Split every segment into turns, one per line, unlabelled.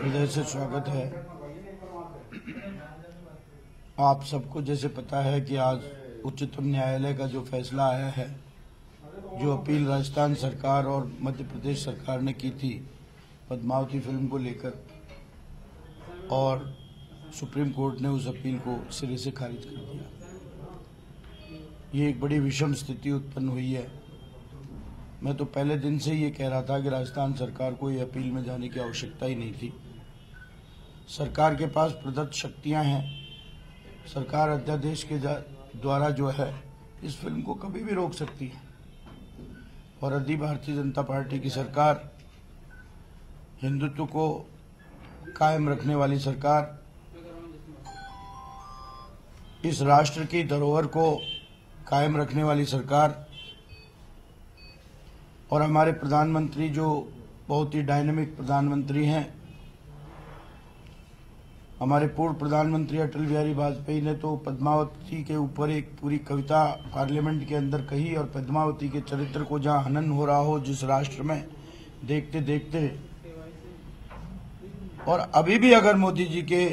हृदय से स्वागत है। आप सबको जैसे पता है कि आज उच्चतम न्यायालय का जो फैसला आया है, जो अपील राजस्थान सरकार और मध्य प्रदेश सरकार ने की थी पद्मावती फिल्म को लेकर, और सुप्रीम कोर्ट ने उस अपील को सिरे से खारिज कर दिया। ये एक बड़ी विषम स्थिति उत्पन्न हुई है। मैं तो पहले दिन से ये कह रहा था कि राजस्थान सरकार को ये अपील में जाने की आवश्यकता ही नहीं थी। सरकार के पास प्रदत्त शक्तियां हैं। सरकार अध्यादेश के द्वारा जो है इस फिल्म को कभी भी रोक सकती है, और यदि भारतीय जनता पार्टी की सरकार, हिंदुत्व को कायम रखने वाली सरकार, इस राष्ट्र की धरोहर को कायम रखने वाली सरकार, और हमारे प्रधानमंत्री जो बहुत ही डायनामिक प्रधानमंत्री हैं, हमारे पूर्व प्रधानमंत्री अटल बिहारी वाजपेयी ने तो पद्मावती के ऊपर एक पूरी कविता पार्लियामेंट के अंदर कही, और पद्मावती के चरित्र को जहां हनन हो रहा हो जिस राष्ट्र में, देखते देखते, और अभी भी अगर मोदी जी के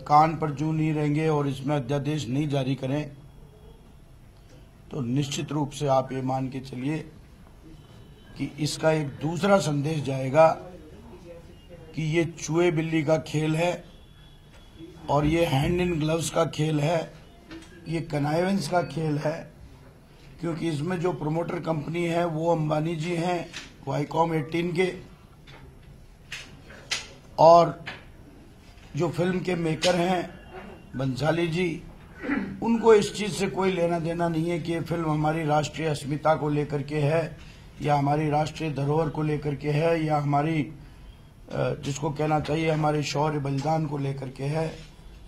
कान पर जूं नहीं रहेंगे और इसमें अध्यादेश नहीं जारी करें तो निश्चित रूप से आप ये मान के चलिए कि इसका एक दूसरा संदेश जाएगा कि ये चूहे बिल्ली का खेल है, और ये हैंड इन ग्लव्स का खेल है, ये कनाइवेंस का खेल है, क्योंकि इसमें जो प्रोमोटर कंपनी है वो अंबानी जी हैं, वाईकॉम 18 के, और जो फिल्म के मेकर हैं बंसाली जी, उनको इस चीज से कोई लेना देना नहीं है कि ये फिल्म हमारी राष्ट्रीय अस्मिता को लेकर के है, या हमारी राष्ट्रीय धरोहर को लेकर के है, या हमारी जिसको कहना चाहिए हमारे शौर्य बलिदान को लेकर के है,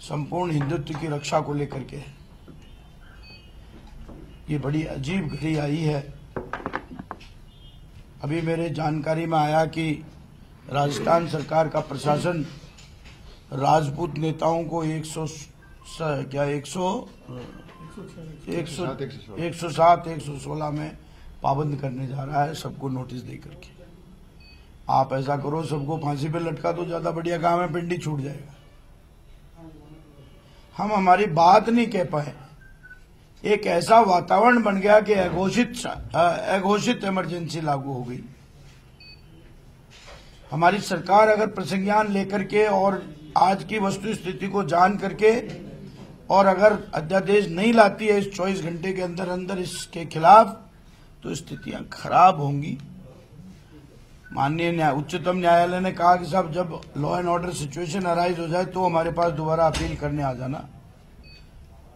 संपूर्ण हिंदुत्व की रक्षा को लेकर के है। ये बड़ी अजीब घड़ी आई है। अभी मेरे जानकारी में आया कि राजस्थान सरकार का प्रशासन राजपूत नेताओं को 107, 116 में पाबंद करने जा रहा है, सबको नोटिस दे करके। आप ऐसा करो, सबको फांसी पे लटका तो ज्यादा बढ़िया काम है, पिंडी छूट जाएगा। हम हमारी बात नहीं कह पाए। एक ऐसा वातावरण बन गया कि अघोषित इमरजेंसी लागू हो गई। हमारी सरकार अगर प्रसंज्ञान लेकर के और आज की वस्तु स्थिति को जान करके, और अगर अध्यादेश नहीं लाती है इस 24 घंटे के अंदर अंदर इसके खिलाफ, तो स्थितियां खराब होंगी। माननीय उच्चतम न्यायालय ने कहा कि साहब जब law and order situation arise हो जाए तो हमारे पास दोबारा अपील करने आ जाना।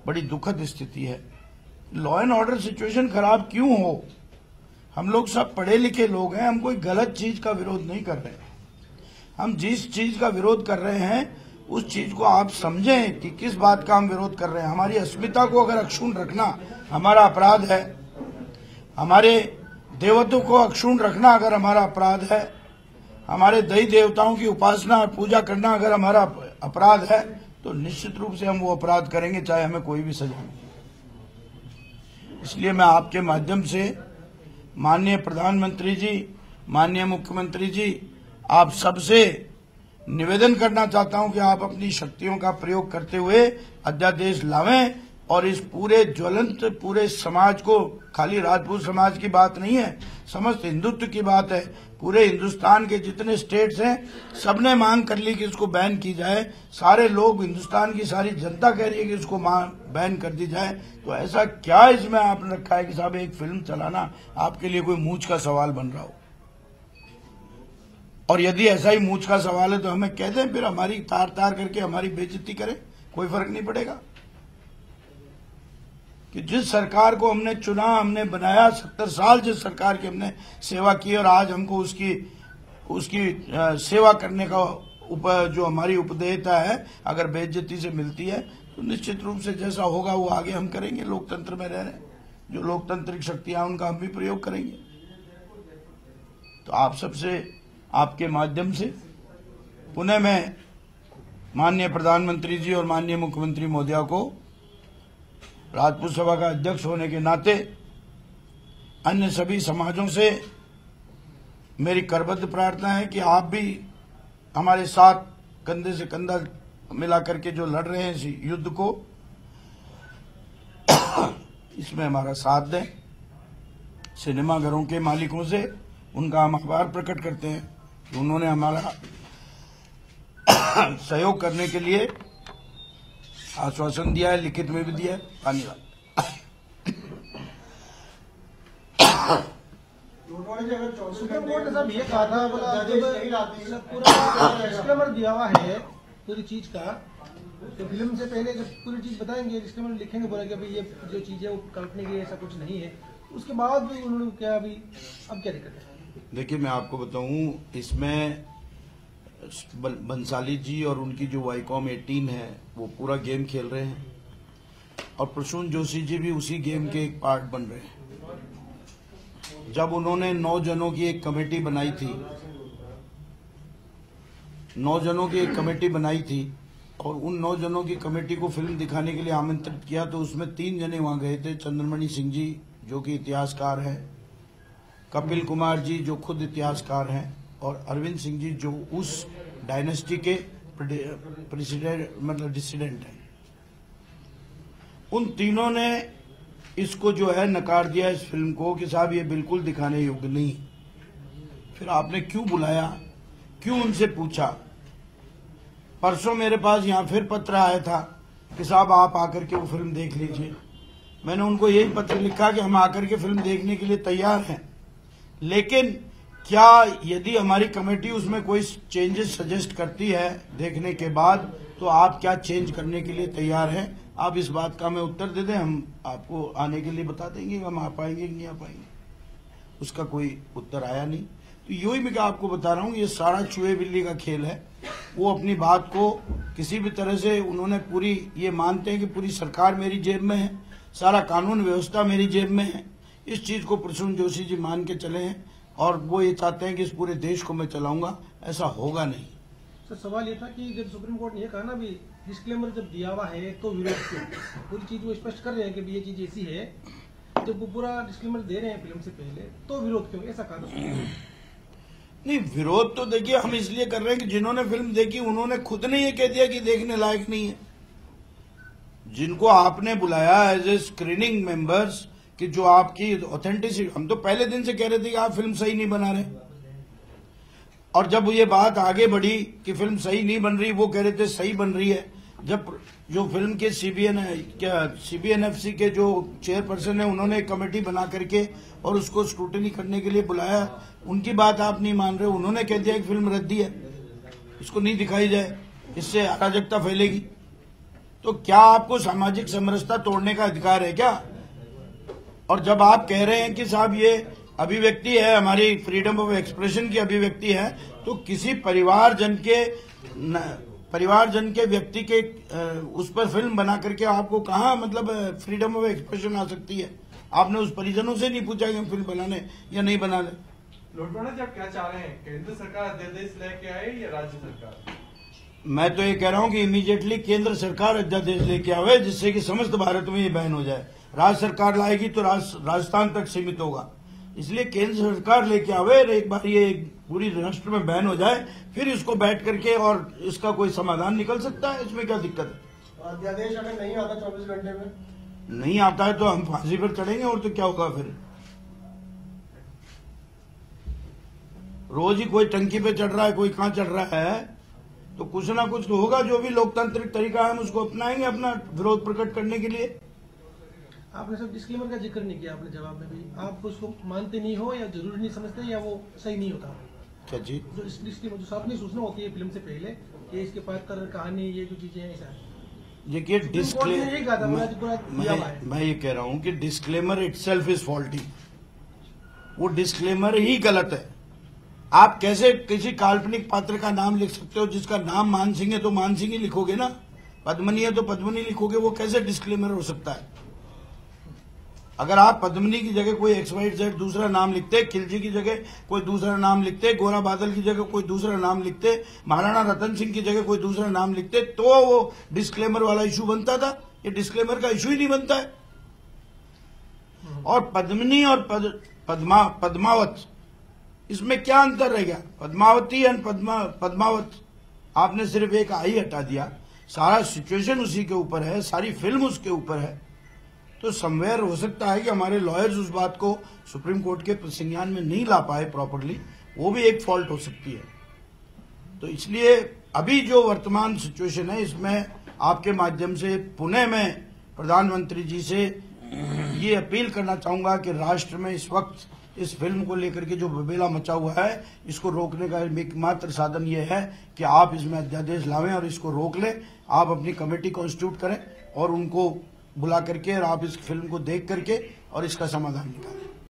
बड़ी दुखद स्थिति है। लॉ एंड ऑर्डर सिचुएशन खराब क्यों हो? हम लोग सब पढ़े लिखे लोग हैं, हम कोई गलत चीज का विरोध नहीं कर रहे हैं। हम जिस चीज का विरोध कर रहे हैं उस चीज को आप समझें कि किस बात का हम विरोध कर रहे हैं। हमारी अस्मिता को अगर अक्षुण्ण रखना हमारा अपराध है, हमारे देवत्व को अक्षुण्ण रखना अगर हमारा अपराध है, हमारे देवी देवताओं की उपासना और पूजा करना अगर हमारा अपराध है, तो निश्चित रूप से हम वो अपराध करेंगे, चाहे हमें कोई भी सजा मिले। इसलिए मैं आपके माध्यम से माननीय प्रधानमंत्री जी, माननीय मुख्यमंत्री जी, आप सबसे निवेदन करना चाहता हूं कि आप अपनी शक्तियों का प्रयोग करते हुए अध्यादेश लावें, और इस पूरे ज्वलंत पूरे समाज को, खाली राजपूत समाज की बात नहीं है, समस्त हिंदुत्व की बात है। पूरे हिंदुस्तान के जितने स्टेट्स हैं सबने मांग कर ली कि इसको बैन की जाए। सारे लोग, हिंदुस्तान की सारी जनता कह रही है कि इसको बैन कर दी जाए। तो ऐसा क्या इसमें आपने रखा है कि साहब एक फिल्म चलाना आपके लिए कोई मूंछ का सवाल बन रहा हो? और यदि ऐसा ही मूंछ का सवाल है तो हमें कह दें, फिर हमारी तार तार करके हमारी बेइज्जती करें, कोई फर्क नहीं पड़ेगा। कि जिस सरकार को हमने चुना, हमने बनाया, 70 साल जिस सरकार की हमने सेवा की, और आज हमको उसकी सेवा करने का जो हमारी उपदेयता है अगर बेइज्जती से मिलती है, तो निश्चित रूप से जैसा होगा वो आगे हम करेंगे। लोकतंत्र में रह रहे हैं, जो लोकतांत्रिक शक्तियां उनका हम भी प्रयोग करेंगे। तो आप सबसे, आपके माध्यम से पुनः मैं माननीय प्रधानमंत्री जी और माननीय मुख्यमंत्री महोदया को राजपूत सभा का अध्यक्ष होने के नाते अन्य सभी समाजों से मेरी करबद्ध प्रार्थना है कि आप भी हमारे साथ कंधे से कंधा मिला करके जो लड़ रहे हैं इस युद्ध को, इसमें हमारा साथ दें। सिनेमाघरों के मालिकों से उनका हम आभार प्रकट करते हैं कि उन्होंने हमारा सहयोग करने के लिए आश्वासन दिया है, लिखित में भी दिया है। धन्यवाद।
सुप्रीम कोर्ट ने साहब ये कहा था, बोला जब पूरा डिस्क्लेमर दिया हुआ है पूरी चीज का, तो फिल्म से पहले जब पूरी चीज बताएंगे, डिस्क्लेमर लिखेंगे, बोला कि भाई ये जो चीज है वो कल्पना की, ऐसा कुछ नहीं है। उसके बाद भी उन्होंने क्या, अभी अब क्या दिक्कत है?
देखिए, मैं आपको बताऊं, इसमें बंसाली जी और उनकी जो वाईकॉम 18 है वो पूरा गेम खेल रहे हैं, और प्रसून जोशी जी भी उसी गेम के एक पार्ट बन रहे हैं। जब उन्होंने 9 जनों की एक कमेटी बनाई थी, 9 जनों की एक कमेटी बनाई थी, और उन 9 जनों की कमेटी को फिल्म दिखाने के लिए आमंत्रित किया, तो उसमें 3 जने वहां गए थे। चंद्रमणि सिंह जी जो कि इतिहासकार हैं, कपिल कुमार जी जो खुद इतिहासकार हैं, और अरविंद सिंह जी जो उस डायनेस्टी के डिसिडेंट हैं। उन तीनों ने इसको जो है नकार दिया, इस फिल्म को, कि साहब ये बिल्कुल दिखाने योग्य नहीं। फिर आपने क्यों बुलाया, क्यों उनसे पूछा? परसों मेरे पास यहाँ फिर पत्र आया था कि साहब आप आकर के वो फिल्म देख लीजिए। मैंने उनको यही पत्र लिखा कि हम आकर के फिल्म देखने के लिए तैयार हैं, लेकिन क्या यदि हमारी कमेटी उसमें कोई चेंजेस सजेस्ट करती है देखने के बाद, तो आप क्या चेंज करने के लिए तैयार हैं? आप इस बात का हमें उत्तर दे दें, हम आपको आने के लिए बता देंगे कि हम आ पाएंगे कि नहीं आ पाएंगे। उसका कोई उत्तर आया नहीं। तो यही मैं आपको बता रहा हूँ, ये सारा चूहे बिल्ली का खेल है। वो अपनी बात को किसी भी तरह से उन्होंने पूरी ये मानते हैं कि पूरी सरकार मेरी जेब में है, सारा कानून व्यवस्था मेरी जेब में है। इस चीज को प्रसून जोशी जी मान के चले हैं, और वो ये चाहते हैं कि इस पूरे देश को मैं चलाऊंगा। ऐसा होगा नहीं।
सर, सवाल ये था कि जब सुप्रीम कोर्ट ने ये कहा ना भी डिस्क्लेमर जब दिया हुआ है तो विरोध क्यों? पूरी चीज वो स्पष्ट कर रहे हैं कि भी ये चीज ऐसी है, जब वो पूरा डिस्क्लेमर दे रहे हैं फिल्म से पहले, तो विरोध क्यों? ऐसा कहा था।
नहीं, विरोध तो देखिए हम इसलिए कर रहे हैं कि जिन्होंने फिल्म देखी उन्होंने खुद ने ये कह दिया कि देखने लायक नहीं है। जिनको आपने बुलाया एज ए स्क्रीनिंग मेंबर्स, कि जो आपकी ऑथेंटिसिटी, हम तो पहले दिन से कह रहे थे कि आप फिल्म सही नहीं बना रहे, और जब ये बात आगे बढ़ी कि फिल्म सही नहीं बन रही, वो कह रहे थे सही बन रही है। जब जो फिल्म के सीबीएनएफसी के जो चेयरपर्सन है, उन्होंने एक कमेटी बना करके और उसको स्क्रूटनी करने के लिए बुलाया, उनकी बात आप नहीं मान रहे। उन्होंने कह दिया कि फिल्म रद्दी है, इसको नहीं दिखाई जाए, इससे अराजकता फैलेगी। तो क्या आपको सामाजिक समरसता तोड़ने का अधिकार है क्या? और जब आप कह रहे हैं कि साहब ये अभिव्यक्ति है, हमारी फ्रीडम ऑफ एक्सप्रेशन की अभिव्यक्ति है, तो किसी परिवारजन के व्यक्ति के उस पर फिल्म बना करके आपको कहाँ मतलब फ्रीडम ऑफ एक्सप्रेशन आ सकती है? आपने उस परिजनों से नहीं पूछा कि हम फिल्म बनाने या नहीं बनाने।
लोटवाड़ा जी, आप क्या चाह रहे हैं? केंद्र सरकार अध्यादेश लेके आए या राज्य सरकार?
मैं तो ये कह रहा हूं कि इमीडिएटली केंद्र सरकार अध्यादेश लेके आवे, जिससे कि समस्त भारत में ये बैन हो जाए। राज्य सरकार लाएगी तो राजस्थान तक सीमित होगा, इसलिए केंद्र सरकार लेके आवे, एक बार ये पूरी राष्ट्र में बैन हो जाए, फिर इसको बैठ करके और इसका कोई समाधान निकल सकता है। इसमें क्या दिक्कत है?
अध्यादेश अगर नहीं आता 24 घंटे में,
नहीं आता है तो हम फांसी पर चढ़ेंगे, और तो क्या होगा फिर? रोज ही कोई टंकी पे चढ़ रहा है, कोई कहां चढ़ रहा है, तो कुछ ना कुछ तो होगा। जो भी लोकतांत्रिक तरीका है हम उसको अपनाएंगे अपना विरोध प्रकट करने के लिए।
आपने सब डिस्क्लेमर का जिक्र नहीं किया आपने जवाब में भी। आप उसको मानते नहीं हो या जरूरी नहीं समझते, या वो सही नहीं होता?
क्या जी?
जो इस डिस्क्लेमर, जो सामने सूचना होती है फिल्म से पहले कि इसके पात्र कहानी, ये जो चीजें हैं, ऐसा
देखिए, मैं ये कह रहा हूं कि डिस्क्लेमर इटसेल्फ इज फॉल्टी। वो डिस्क्लेमर ही गलत है। आप कैसे किसी काल्पनिक पात्र का नाम लिख सकते हो? जिसका नाम मान सिंह है तो मान सिंह ही लिखोगे ना, पद्मनी है तो पद्मनी लिखोगे। वो कैसे डिस्क्लेमर हो सकता है? अगर आप पद्मनी की जगह कोई XYZ दूसरा नाम लिखते, खिलजी की जगह कोई दूसरा नाम लिखते, गोरा बादल की जगह कोई दूसरा नाम लिखते, महाराणा रतन सिंह की जगह कोई दूसरा नाम लिखते, तो वो डिस्क्लेमर वाला इशू बनता था। ये डिस्क्लेमर का इशू ही नहीं बनता है। और पद्मनी और पद्मावत, इसमें क्या अंतर रह गया? पद्मावती एंड पद्मावत, आपने सिर्फ एक आई हटा दिया, सारा सिचुएशन उसी के ऊपर है, सारी फिल्म उसके ऊपर है। तो समवेयर हो सकता है कि हमारे लॉयर्स उस बात को सुप्रीम कोर्ट के संज्ञान में नहीं ला पाए प्रॉपरली, वो भी एक फॉल्ट हो सकती है। तो इसलिए अभी जो वर्तमान सिचुएशन है, इसमें आपके माध्यम से पुनः मैं प्रधानमंत्री जी से ये अपील करना चाहूंगा कि राष्ट्र में इस वक्त इस फिल्म को लेकर के जो बबेला मचा हुआ है, इसको रोकने का एकमात्र साधन ये है कि आप इसमें अध्यादेश लावें और इसको रोक लें। आप अपनी कमेटी कॉन्स्टिट्यूट करें और उनको बुला करके और आप इस फिल्म को देख करके और इसका समाधान निकालें।